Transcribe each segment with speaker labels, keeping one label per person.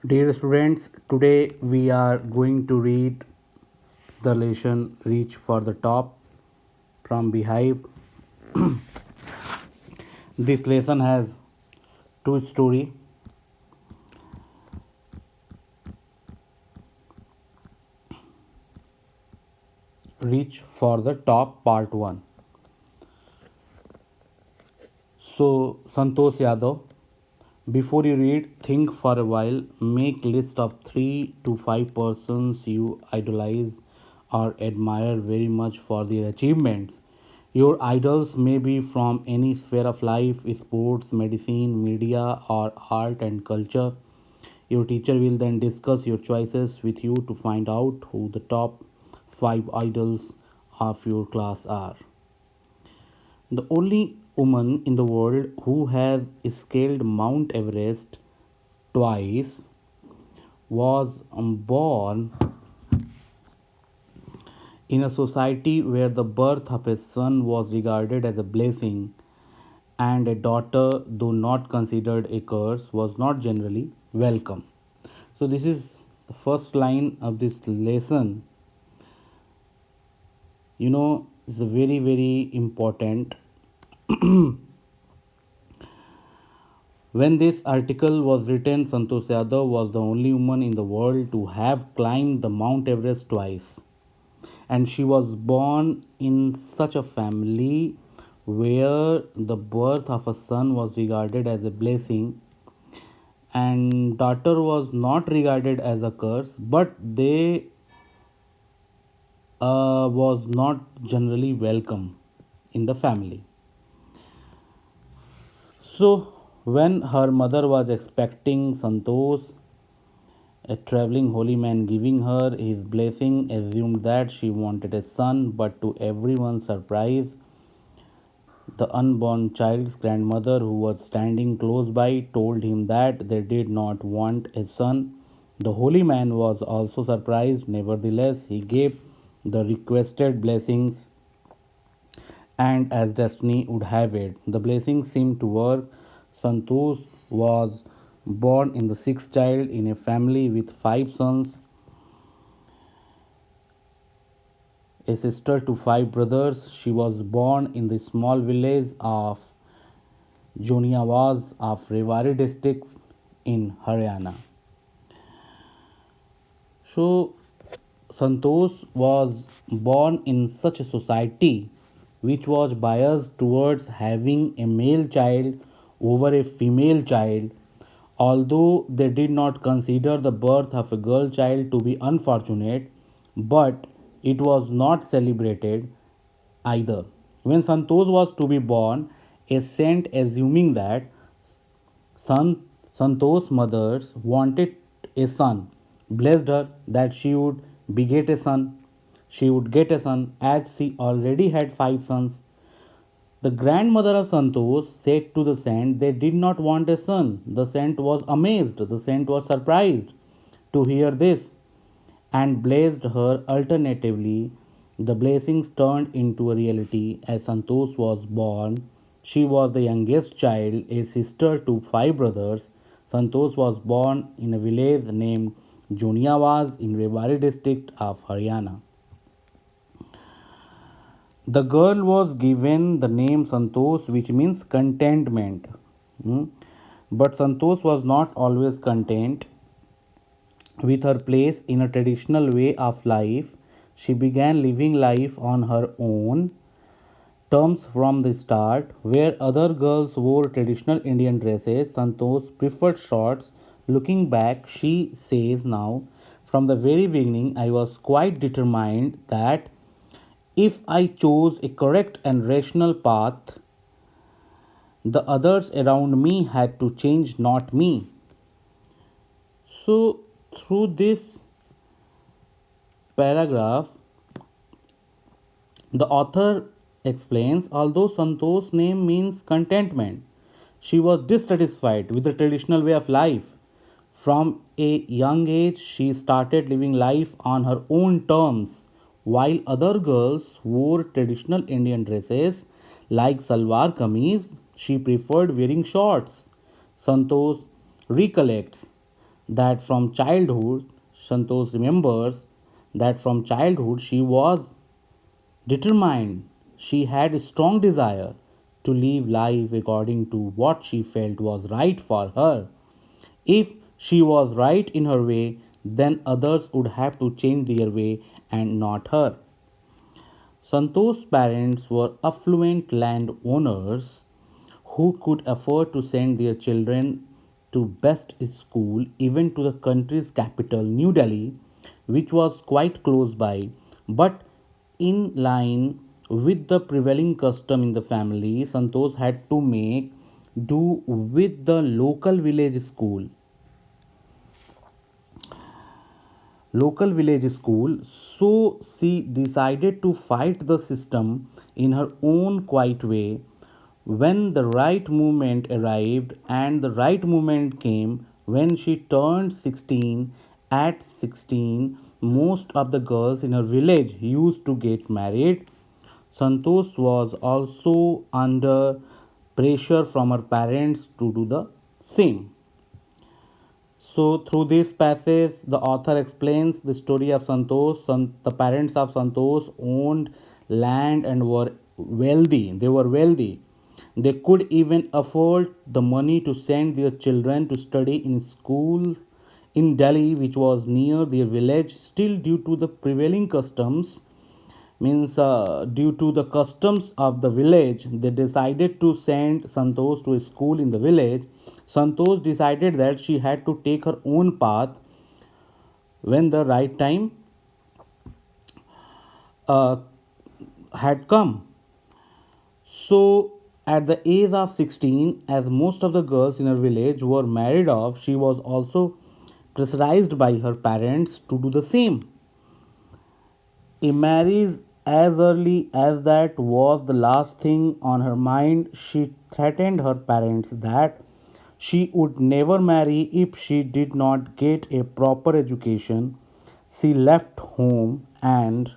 Speaker 1: Dear students, today we are going to read the lesson Reach for the Top from Beehive. This lesson has two story. Reach for the Top Part 1. So Santosh Yadav, before you read, think for a while. Make list of 3 to 5 persons you idolize or admire very much for their achievements. Your idols may be from any sphere of life, sports, medicine, media, or art and culture. Your teacher will then discuss your choices with you to find out who the top 5 idols of your class are. The only woman in the world who has scaled Mount Everest twice was born in a society where the birth of a son was regarded as a blessing and a daughter, though not considered a curse, was not generally welcome. So, this is the first line of this lesson. It's a very, very important. When this article was written, Santosh Yadav was the only woman in the world to have climbed the Mount Everest twice. And she was born in such a family where the birth of a son was regarded as a blessing and daughter was not regarded as a curse, but they was not generally welcome in the family. So when her mother was expecting Santosh, a traveling holy man giving her his blessing, assumed that she wanted a son, but to everyone's surprise, the unborn child's grandmother, who was standing close by, told him that they did not want a son. The holy man was also surprised. Nevertheless, he gave the requested blessings, and as destiny would have it, the blessings seemed to work. Santosh was born in the sixth child in a family with 5 sons, a sister to 5 brothers. She was born in the small village of Joniawaz of Rewari district in Haryana. So Santosh was born in such a society which was biased towards having a male child over a female child, although they did not consider the birth of a girl child to be unfortunate, but it was not celebrated either. When Santosh was to be born, a saint, assuming that San Santosh's mother wanted a son, blessed her that she would beget a son. She would get a son as she already had 5 sons. The grandmother of Santosh said to the saint they did not want a son. The saint was amazed. The saint was surprised to hear this and blessed her alternatively. The blessings turned into a reality as Santosh was born. She was the youngest child, a sister to 5 brothers. Santosh was born in a village named Joniawaz in Rewari district of Haryana. The girl was given the name Santosh, which means contentment. Hmm. But Santosh was not always content with her place in a traditional way of life. She began living life on her own terms from the start. Where other girls wore traditional Indian dresses, Santosh preferred shorts. Looking back, she says now, from the very beginning, I was quite determined that if I chose a correct and rational path, the others around me had to change, not me. So, through this paragraph, the author explains although Santosh's name means contentment, she was dissatisfied with the traditional way of life. From a young age, she started living life on her own terms. While other girls wore traditional Indian dresses like salwar kameez, she preferred wearing shorts. Santosh recollects, that from childhood, Santosh remembers that from childhood she was determined. She had a strong desire to live life according to what she felt was right for her. If she was right in her way, then others would have to change their way and not her. Santosh's parents were affluent landowners who could afford to send their children to best school, even to the country's capital, New Delhi, which was quite close by, but in line with the prevailing custom in the family, Santosh had to make do with the local village school. So she decided to fight the system in her own quiet way. When the right moment arrived, and the right moment came when she turned 16. At 16, most of the girls in her village used to get married. Santosh was also under pressure from her parents to do the same. So, through this passage, the author explains the story of Santosh. The parents of Santosh owned land and were wealthy. They were wealthy. They could even afford the money to send their children to study in schools in Delhi, which was near their village. Still, due to the prevailing customs, means due to the customs of the village, they decided to send Santosh to a school in the village. Santosh decided that she had to take her own path when the right time uh, had come. So, at the age of 16, as most of the girls in her village were married off, she was also pressurized by her parents to do the same. A marriage as early as that was the last thing on her mind. She threatened her parents that she would never marry if she did not get a proper education. She left home and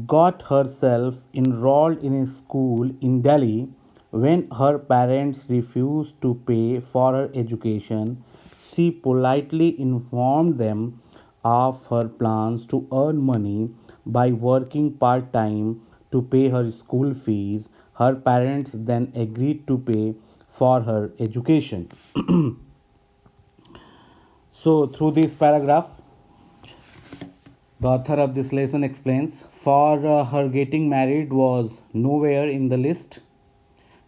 Speaker 1: got herself enrolled in a school in Delhi. When her parents refused to pay for her education, she politely informed them of her plans to earn money by working part time to pay her school fees. Her parents then agreed to pay for her education. So, through this paragraph, the author of this lesson explains for her getting married was nowhere in the list.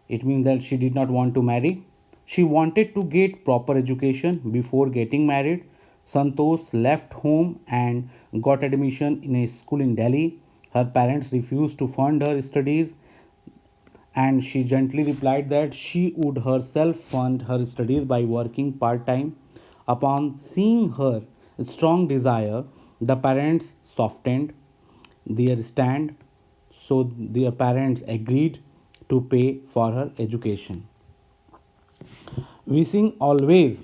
Speaker 1: It means that she did not want to marry. She wanted to get proper education before getting married. Santosh left home and got admission in a school in Delhi. Her parents refused to fund her studies, and she gently replied that she would herself fund her studies by working part time. Upon seeing her strong desire, the parents softened their stand, so their parents agreed to pay for her education. Wishing always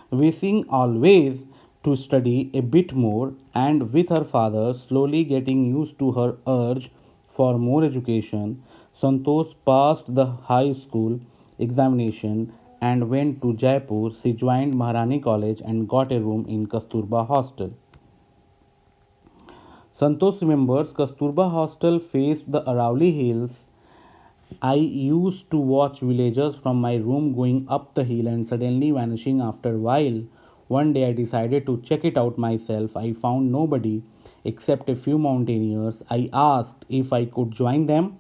Speaker 1: wishing always to study a bit more, and with her father slowly getting used to her urge for more education, Santosh passed the high school examination and went to Jaipur. She joined Maharani College and got a room in Kasturba Hostel. Santosh remembers Kasturba Hostel faced the Arauli Hills. I used to watch villagers from my room going up the hill and suddenly vanishing after a while. One day I decided to check it out myself. I found nobody except a few mountaineers. I asked if I could join them.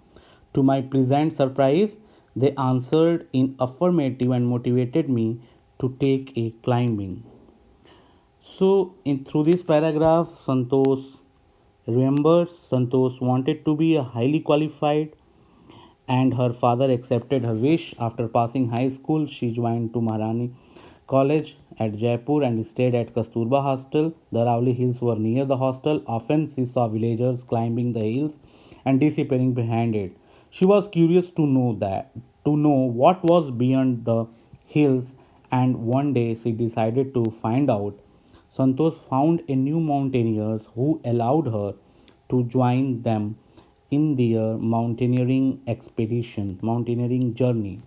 Speaker 1: To my pleasant surprise, they answered in affirmative and motivated me to take a climbing. So, through this paragraph, Santosh remembers Santosh wanted to be a highly qualified, and her father accepted her wish. After passing high school, she joined to Maharani College at Jaipur and stayed at Kasturba Hostel. The Ravli Hills were near the hostel. Often she saw villagers climbing the hills and disappearing behind it. She was curious to know what was beyond the hills, and one day she decided to find out. Santosh found a new mountaineers who allowed her to join them in their mountaineering journey.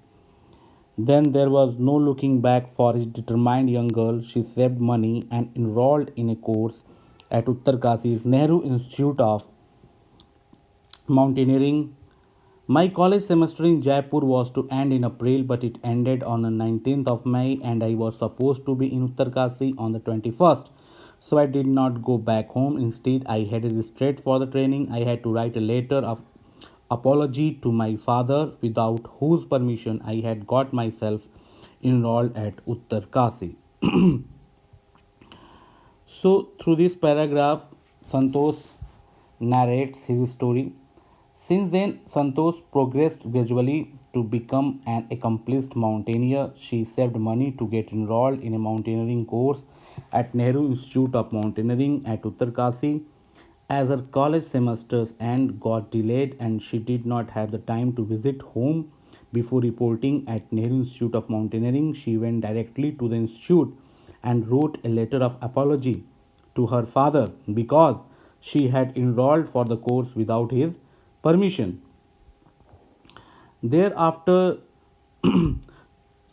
Speaker 1: Then there was no looking back for his determined young girl. She saved money and enrolled in a course at Uttarkashi's Nehru Institute of Mountaineering. My college semester in Jaipur was to end in April, but it ended on the 19th of May, and I was supposed to be in Uttarkasi on the 21st. So I did not go back home. Instead, I headed straight for the training. I had to write a letter of apology to my father, without whose permission I had got myself enrolled at Uttarkasi. So, through this paragraph, Santosh narrates his story. Since then, Santosh progressed gradually to become an accomplished mountaineer. She saved money to get enrolled in a mountaineering course at Nehru Institute of Mountaineering at Uttarkasi. As her college semesters and got delayed and she did not have the time to visit home before reporting at Nehru Institute of Mountaineering, she went directly to the institute and wrote a letter of apology to her father because she had enrolled for the course without his permission. Thereafter,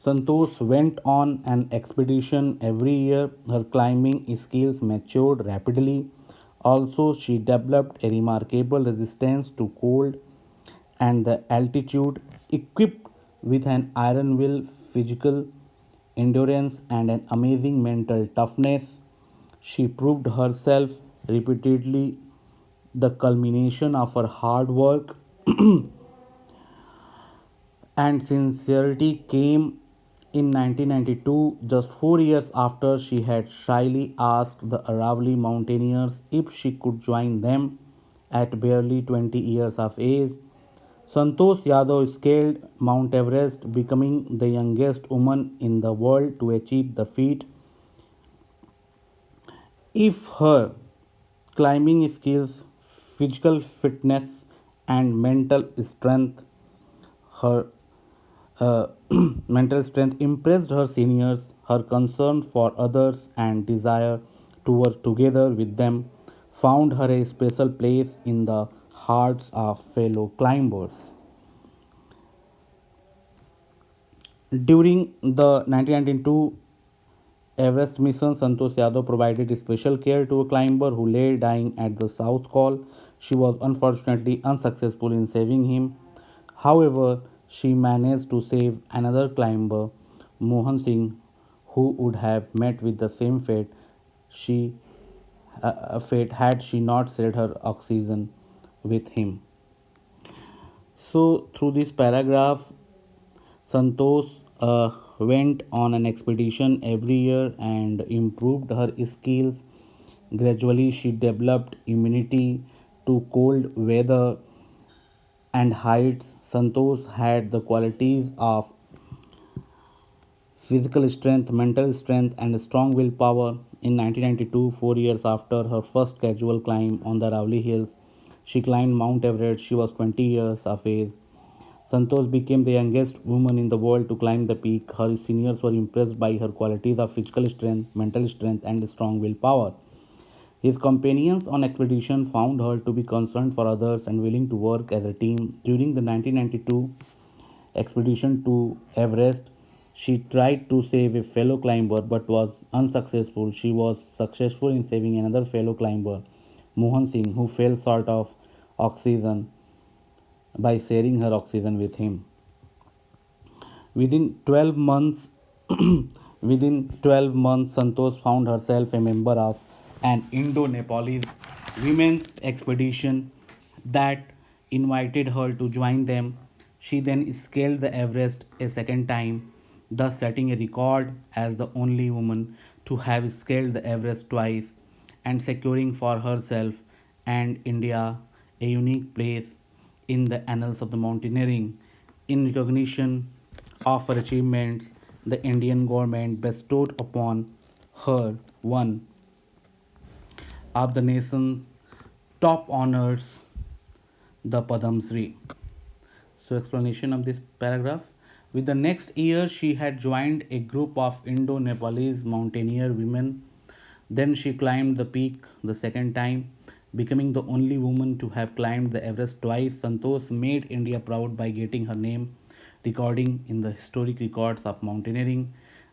Speaker 1: Santosh went on an expedition every year. Her climbing skills matured rapidly. Also, she developed a remarkable resistance to cold and the altitude, equipped with an iron will, physical endurance, and an amazing mental toughness. She proved herself repeatedly. The culmination of her hard work and sincerity came in 1992, just 4 years after she had shyly asked the Aravali mountaineers if she could join them. At barely 20 years of age, Santosh Yadav scaled Mount Everest, becoming the youngest woman in the world to achieve the feat. If her climbing skills, physical fitness, and her uh, mental strength impressed her seniors, her concern for others and desire to work together with them found her a special place in the hearts of fellow climbers. During the 1992 Everest mission, Santosh Yadav provided special care to a climber who lay dying at the South Col. She was unfortunately unsuccessful in saving him. However, she managed to save another climber, Mohan Singh, who would have met with the same she fate had she not shared her oxygen with him. So, through this paragraph, Santosh went on an expedition every year and improved her skills. Gradually, she developed immunity to cold weather and heights. Santosh had the qualities of physical strength, mental strength, and strong willpower. In 1992, 4 years after her first casual climb on the Ravli Hills, she climbed Mount Everest. She was 20 years of age. Santosh became the youngest woman in the world to climb the peak. Her seniors were impressed by her qualities of physical strength, mental strength, and strong willpower. His companions on expedition found her to be concerned for others and willing to work as a team. During the 1992 expedition to Everest, she tried to save a fellow climber but was unsuccessful. She was successful in saving another fellow climber, Mohan Singh, who fell short of oxygen by sharing her oxygen with him. Within 12 months, within 12 months, Santosh found herself a member of an Indo-Nepalese women's expedition that invited her to join them. She then scaled the Everest a second time, thus setting a record as the only woman to have scaled the Everest twice and securing for herself and India a unique place in the annals of the mountaineering. In recognition of her achievements, the Indian government bestowed upon her one of the nation's top honors, the Padam Shri. So, explanation of this paragraph. With the next year, she had joined a group of Indo Nepalese mountaineer women. Then she climbed the peak the second time, becoming the only woman to have climbed the Everest twice. Santosh made India proud by getting her name recording in the historic records of mountaineering.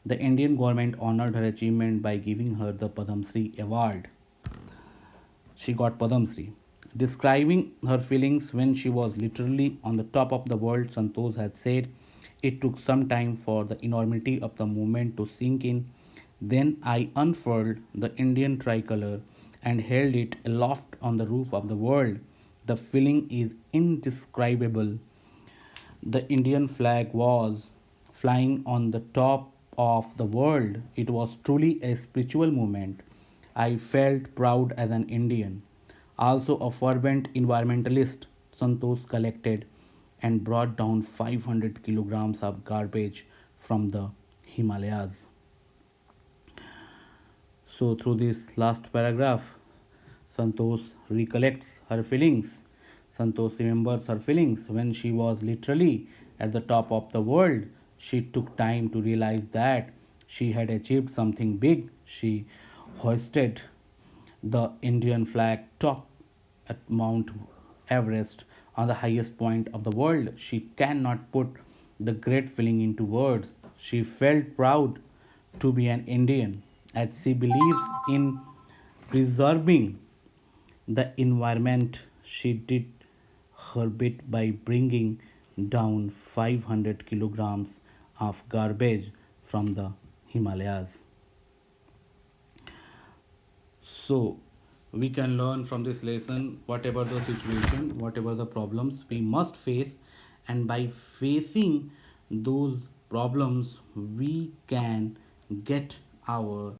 Speaker 1: The Indian government honored her achievement by giving her the Padam Shri award. She got Padam Shri. Describing her feelings when she was literally on the top of the world, Santosh had said, "It took some time for the enormity of the movement to sink in. Then I unfurled the Indian tricolor and held it aloft on the roof of the world. The feeling is indescribable. The Indian flag was flying on the top of the world. It was truly a spiritual moment. I felt proud as an Indian." Also, a fervent environmentalist, Santosh collected and brought down 500 kilograms of garbage from the Himalayas. So, through this last paragraph, Santosh recollects her feelings. Santosh remembers her feelings when she was literally at the top of the world. She took time to realize that she had achieved something big. She hoisted the Indian flag top at Mount Everest on the highest point of the world. She cannot put the great feeling into words. She felt proud to be an Indian as she believes in preserving the environment. She did her bit by bringing down 500 kilograms of garbage from the Himalayas. So, we can learn from this lesson whatever the situation, whatever the problems we must face, and by facing those problems, we can get our